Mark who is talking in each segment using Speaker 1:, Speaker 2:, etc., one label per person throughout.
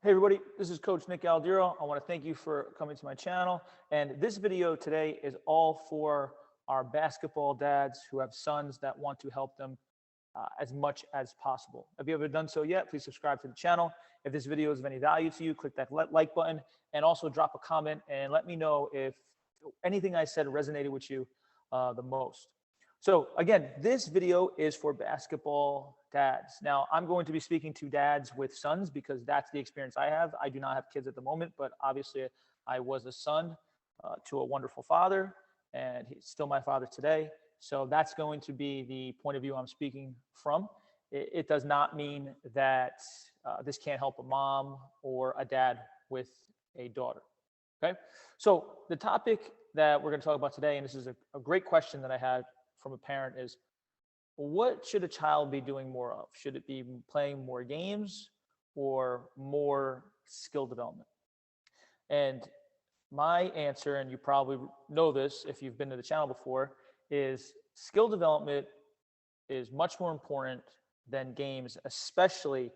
Speaker 1: Hey everybody, this is Coach Nick Aldiro. I want to thank you for coming to my channel. And this video today is all for our basketball dads who have sons that want to help them as much as possible. If you haven't done so yet, please subscribe to the channel. If this video is of any value to you, click that like button and also drop a comment and let me know if anything I said resonated with you the most. So again, this video is for basketball dads. Now, I'm going to be speaking to dads with sons because that's the experience I have. I do not have kids at the moment, but obviously I was a son to a wonderful father, and he's still my father today. So that's going to be the point of view I'm speaking from. It does not mean that this can't help a mom or a dad with a daughter. Okay, so the topic that we're going to talk about today, and this is a great question that I had from a parent, is what should a child be doing more of? Should it be playing more games or more skill development? And my answer, and you probably know this if you've been to the channel before, is skill development is much more important than games, especially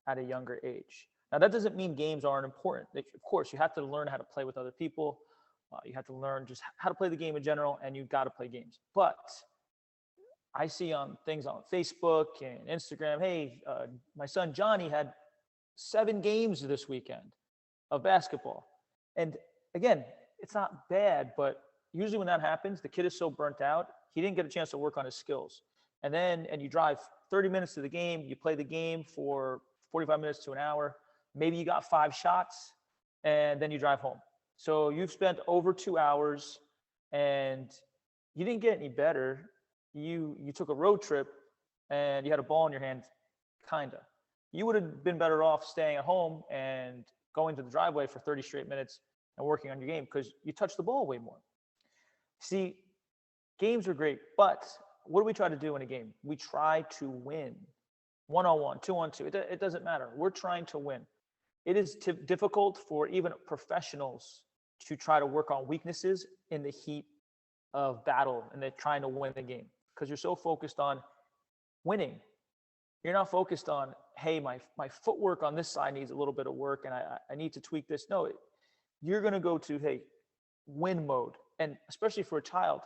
Speaker 1: at a younger age. Now, that doesn't mean games aren't important. Of course, you have to learn how to play with other people. You have to learn just how to play the game in general, and you've got to play games. But I see on things on Facebook and Instagram, hey, my son Johnny had 7 games this weekend of basketball. And again, it's not bad, but usually when that happens, the kid is so burnt out, he didn't get a chance to work on his skills. And you drive 30 minutes to the game, you play the game for 45 minutes to an hour, maybe you got 5 shots, and then you drive home. So you've spent over 2 hours and you didn't get any better. You took a road trip and you had a ball in your hand, kinda. You would have been better off staying at home and going to the driveway for 30 straight minutes and working on your game because you touched the ball way more. See, games are great, but what do we try to do in a game? We try to win. 1-on-1, 2-on-2, it doesn't matter. We're trying to win. It is difficult for even professionals to try to work on weaknesses in the heat of battle and they're trying to win the game because you're so focused on winning. You're not focused on, hey, my footwork on this side needs a little bit of work and I need to tweak this. No, you're going to go to, hey, win mode. And especially for a child,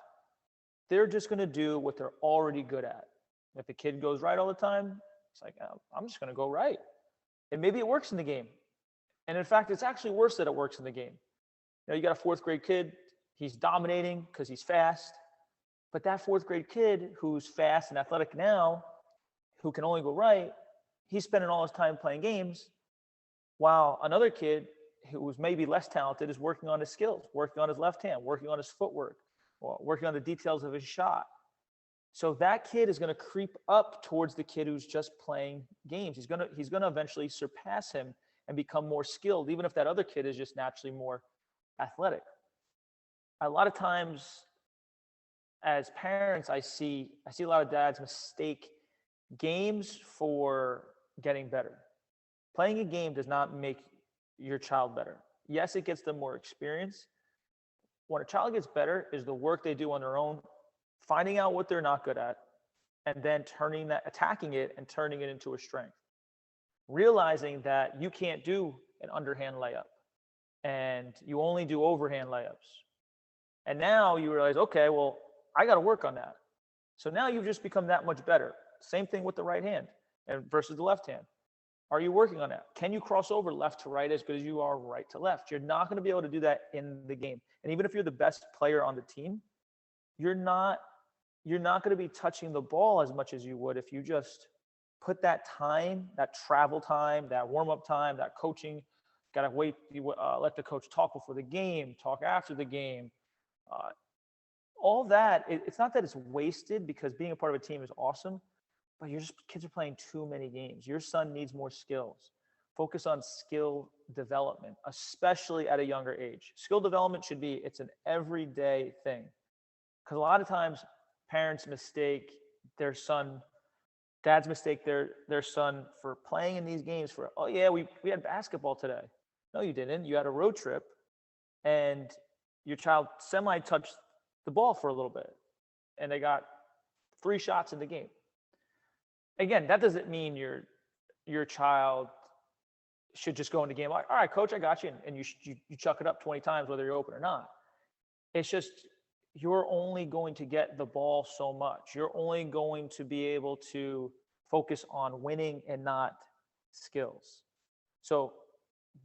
Speaker 1: they're just going to do what they're already good at. If the kid goes right all the time, it's like, oh, I'm just going to go right. And maybe it works in the game. And in fact, it's actually worse that it works in the game. You got a 4th grade kid, he's dominating because he's fast. But that 4th grade kid who's fast and athletic now, who can only go right, he's spending all his time playing games, while another kid who was maybe less talented is working on his skills, working on his left hand, working on his footwork, or working on the details of his shot. So that kid is going to creep up towards the kid who's just playing games. He's going to eventually surpass him and become more skilled, even if that other kid is just naturally more athletic. A lot of times as parents, I see a lot of dads mistake games for getting better. Playing a game does not make your child better. Yes, it gets them more experience. When a child gets better is the work they do on their own, finding out what they're not good at, and then attacking it and turning it into a strength. Realizing that you can't do an underhand layup and you only do overhand layups. And now you realize, okay, well, I got to work on that. So now you've just become that much better. Same thing with the right hand versus the left hand. Are you working on that? Can you cross over left to right as good as you are right to left? You're not going to be able to do that in the game. And even if you're the best player on the team, you're not going to be touching the ball as much as you would if you just put that time, that travel time, that warm-up time, that coaching. Got to wait, let the coach talk before the game, talk after the game. All that, it's not that it's wasted because being a part of a team is awesome, but kids are playing too many games. Your son needs more skills. Focus on skill development, especially at a younger age. Skill development it's an everyday thing. Because a lot of times parents mistake their son, dads mistake their son for playing in these games for, oh yeah, we had basketball today. No, you didn't. You had a road trip and your child semi-touched the ball for a little bit and they got 3 shots in the game. Again, that doesn't mean your child should just go into game like, all right, coach, I got you. And you chuck it up 20 times, whether you're open or not. It's just, you're only going to get the ball so much. You're only going to be able to focus on winning and not skills. So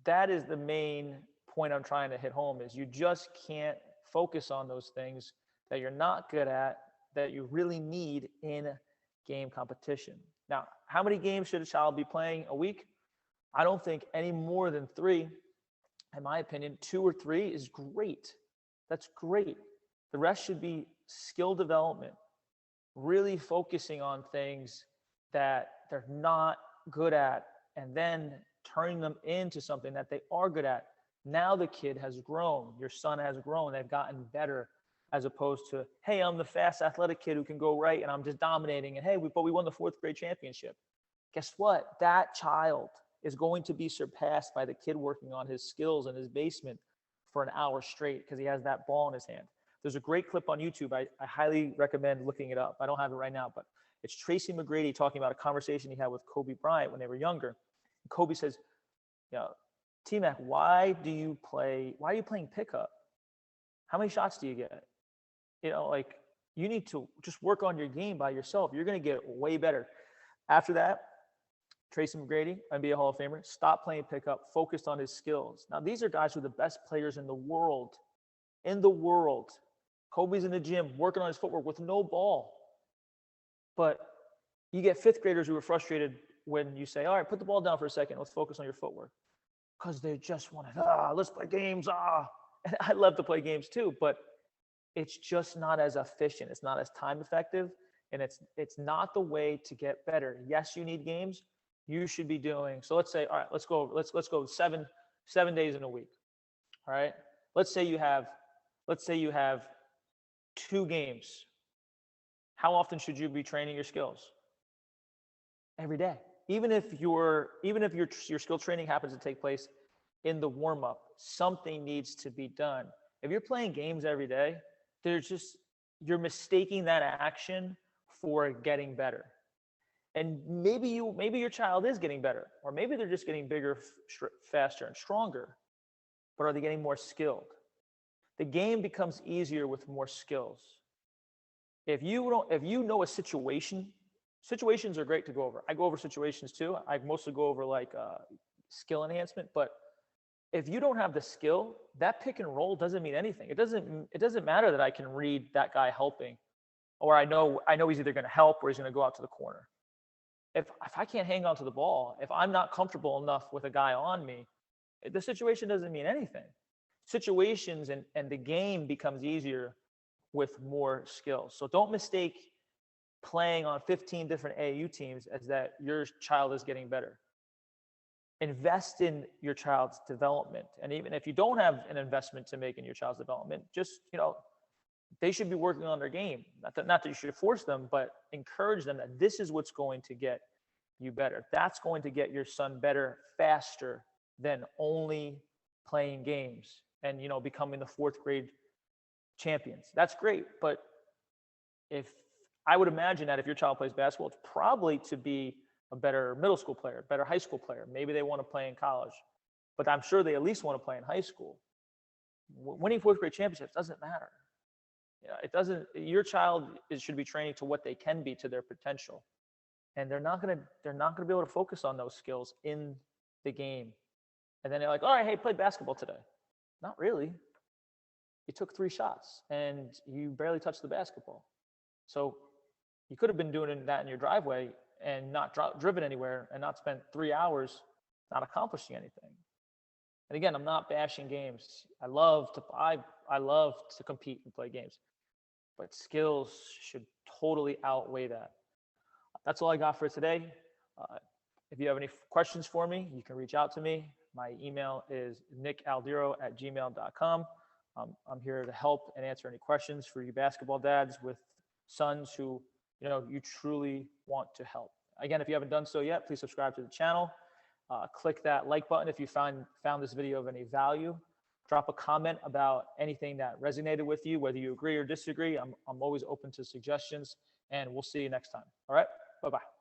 Speaker 1: that is the main point I'm trying to hit home, is you just can't focus on those things that you're not good at, that you really need in game competition. Now, how many games should a child be playing a week? I don't think any more than 3. In my opinion, 2 or 3 is great. That's great. The rest should be skill development, really focusing on things that they're not good at, and then turning them into something that they are good at. Now the kid has grown. Your son has grown. They've gotten better, as opposed to, hey, I'm the fast athletic kid who can go right and I'm just dominating. And hey, but we won the 4th grade championship. Guess what? That child is going to be surpassed by the kid working on his skills in his basement for an hour straight because he has that ball in his hand. There's a great clip on YouTube. I highly recommend looking it up. I don't have it right now, but it's Tracy McGrady talking about a conversation he had with Kobe Bryant when they were younger. And Kobe says, you know, T-Mac, why are you playing pickup? How many shots do you get? You know, like, you need to just work on your game by yourself. You're going to get way better. After that, Tracy McGrady, NBA Hall of Famer, stopped playing pickup, focused on his skills. Now, these are guys who are the best players in the world. In the world. Kobe's in the gym working on his footwork with no ball. But you get 5th graders who are frustrated when you say, all right, put the ball down for a second. Let's focus on your footwork. Because they just want to, let's play games. And I love to play games too, but it's just not as efficient. It's not as time effective. And it's not the way to get better. Yes, you need games. You should be doing, so let's say, all right, let's go 7 days in a week. All right. Let's say you have 2 games. How often should you be training your skills? Every day. Even if your skill training happens to take place in the warm-up, something needs to be done. If you're playing games every day, you're mistaking that action for getting better. And maybe your child is getting better, or maybe they're just getting bigger, faster, and stronger. But are they getting more skilled? The game becomes easier with more skills. If you know a situation, situations are great to go over. I go over situations too. I mostly go over like skill enhancement. But if you don't have the skill, that pick and roll doesn't mean anything. It doesn't matter that I can read that guy helping, or I know he's either going to help or he's going to go out to the corner. If I can't hang on to the ball, if I'm not comfortable enough with a guy on me, the situation doesn't mean anything. Situations and the game becomes easier with more skills. So don't mistake playing on 15 different AAU teams as that your child is getting better. Invest in your child's development. And even if you don't have an investment to make in your child's development, just, they should be working on their game. Not that you should force them, but encourage them that this is what's going to get you better. That's going to get your son better faster than only playing games and, becoming the 4th grade champions. That's great. But if I would imagine that if your child plays basketball, it's probably to be a better middle school player, better high school player. Maybe they want to play in college, but I'm sure they at least want to play in high school. Winning 4th grade championships doesn't matter. It doesn't. Your child should be training to what they can be, to their potential, and they're not gonna be able to focus on those skills in the game. And then they're like, all right, hey, play basketball today. Not really. You took 3 shots and you barely touched the basketball. So you could have been doing that in your driveway and not driven anywhere and not spent 3 hours not accomplishing anything. And again, I'm not bashing games. I love to compete and play games, but skills should totally outweigh that. That's all I got for today. If you have any questions for me, you can reach out to me. My email is nickaldiro@gmail.com. I'm here to help and answer any questions for you basketball dads with sons who you truly want to help. Again, if you haven't done so yet, please subscribe to the channel. Click that like button if you found this video of any value. Drop a comment about anything that resonated with you, whether you agree or disagree. I'm always open to suggestions, and we'll see you next time. All right, bye-bye.